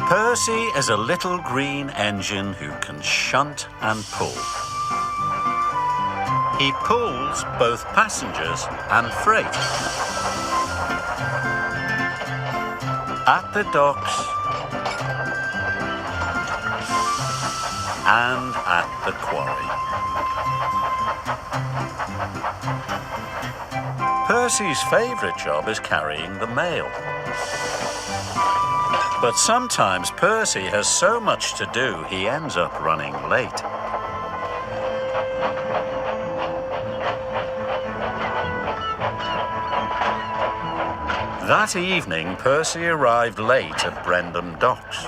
Percy is a little green engine who can shunt and pull. He pulls both passengers and freight. At the docks and at the quarry. Percy's favourite job is carrying the mail. But sometimes Percy has so much to do he ends up running late. That evening, Percy arrived late at Brendam Docks.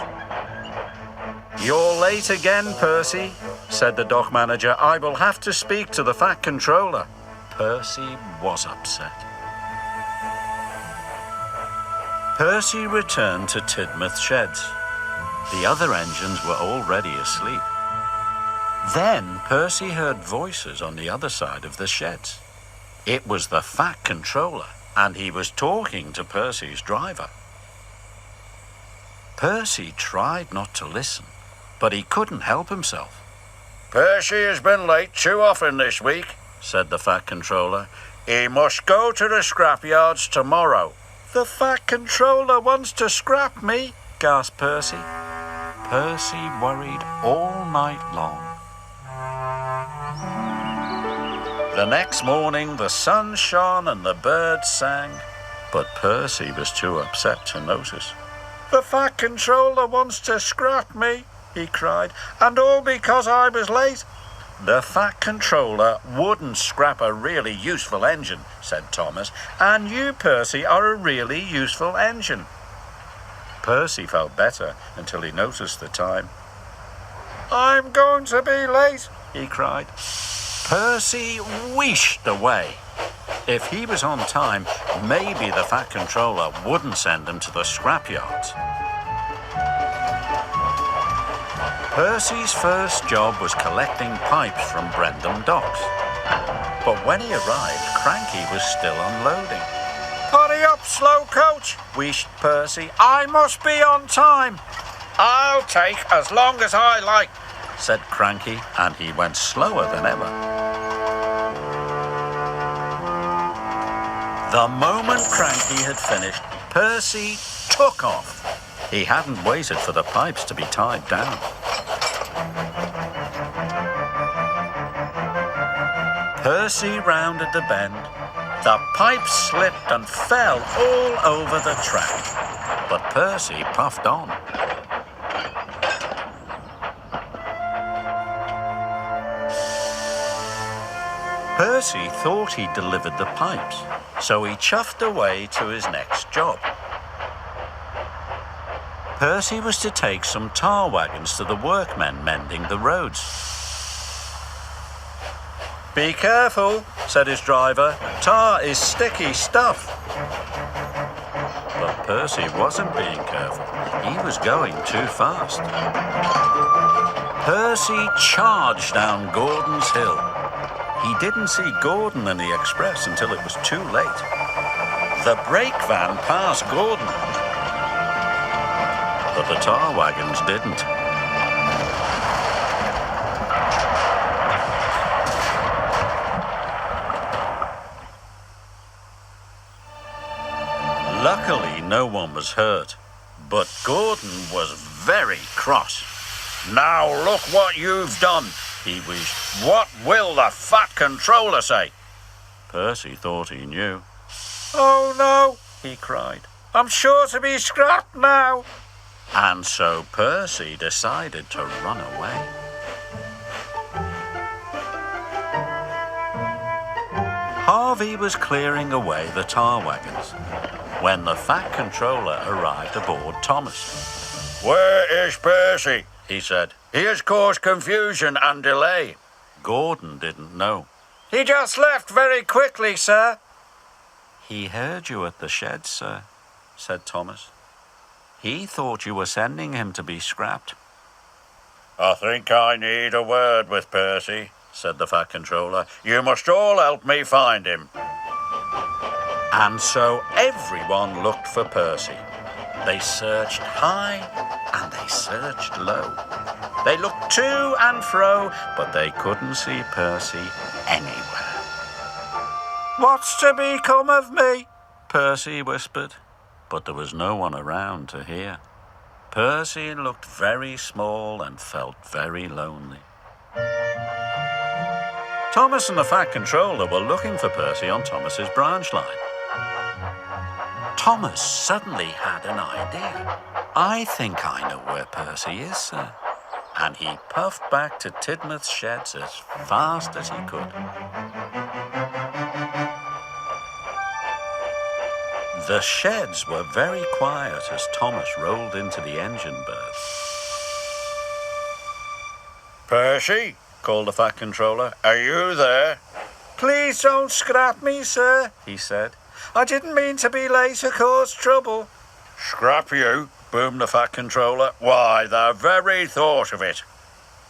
"You're late again, Percy," said the dock manager. "I will have to speak to the Fat Controller." Percy was upset. Percy returned to Tidmouth Sheds. The other engines were already asleep. Then Percy heard voices on the other side of the sheds. It was the Fat Controller, and he was talking to Percy's driver. Percy tried not to listen, but he couldn't help himself. "Percy has been late too often this week," said the Fat Controller. "He must go to the scrapyards tomorrow." "The Fat Controller wants to scrap me," gasped Percy. Percy worried all night long. The next morning the sun shone and the birds sang, but Percy was too upset to notice. "The Fat Controller wants to scrap me," he cried, "and all because I was late." "The Fat Controller wouldn't scrap a really useful engine," said Thomas, "and you, Percy, are a really useful engine." Percy felt better until he noticed the time. "I'm going to be late," he cried. Percy wheeshed away. If he was on time, maybe the Fat Controller wouldn't send him to the scrapyards. Percy's first job was collecting pipes from Brendam Docks. But when he arrived, Cranky was still unloading. "Hurry up, slow coach," wheezed Percy. "I must be on time." "I'll take as long as I like," said Cranky, and he went slower than ever. The moment Cranky had finished, Percy took off. He hadn't waited for the pipes to be tied down. Percy rounded the bend. The pipes slipped and fell all over the track. But Percy puffed on. Percy thought he'd delivered the pipes, so he chuffed away to his next job. Percy was to take some tar wagons to the workmen mending the roads. "Be careful," said his driver. "Tar is sticky stuff." But Percy wasn't being careful. He was going too fast. Percy charged down Gordon's Hill. He didn't see Gordon and the express until it was too late. The brake van passed Gordon, but the tar wagons didn't. Luckily, no one was hurt, but Gordon was very cross. "Now look what you've done," he wheezed. "What will the Fat Controller say?" Percy thought he knew. "Oh no," he cried. "I'm sure to be scrapped now." And so Percy decided to run away. Harvey was clearing away the tar wagons when the Fat Controller arrived aboard Thomas. "Where is Percy?" he said. "He has caused confusion and delay." Gordon didn't know. "He just left very quickly, sir." "He heard you at the shed, sir," said Thomas. "He thought you were sending him to be scrapped." "I think I need a word with Percy," said the Fat Controller. "You must all help me find him." And so everyone looked for Percy. They searched high and they searched low. They looked to and fro, but they couldn't see Percy anywhere. "What's to become of me?" Percy whispered, but there was no one around to hear. Percy looked very small and felt very lonely. Thomas and the Fat Controller were looking for Percy on Thomas's branch line. Thomas suddenly had an idea. "I think I know where Percy is, sir." And he puffed back to Tidmouth's sheds as fast as he could. The sheds were very quiet as Thomas rolled into the engine berth. "Percy," called the Fat Controller, "are you there?" "Please don't scrap me, sir," he said. "I didn't mean to be late or cause trouble." "Scrap you?" boomed the Fat Controller. "Why, the very thought of it."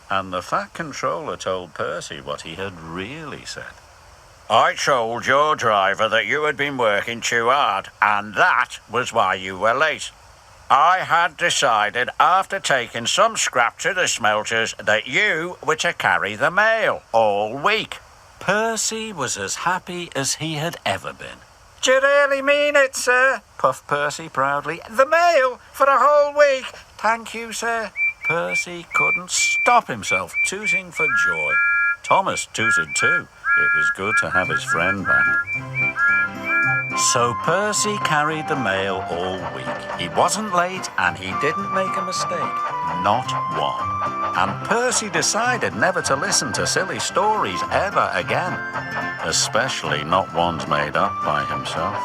And the Fat Controller told Percy what he had really said. "I told your driver that you had been working too hard, and that was why you were late. I had decided, after taking some scrap to the smelters, that you were to carry the mail all week." Percy was as happy as he had ever been. "Do you really mean it, sir?" puffed Percy proudly. "The mail for a whole week? Thank you, sir." Percy couldn't stop himself tooting for joy. Thomas tooted too. It was good to have his friend back. So Percy carried the mail all week. He wasn't late and he didn't make a mistake. Not one. And Percy decided never to listen to silly stories ever again. Especially not ones made up by himself.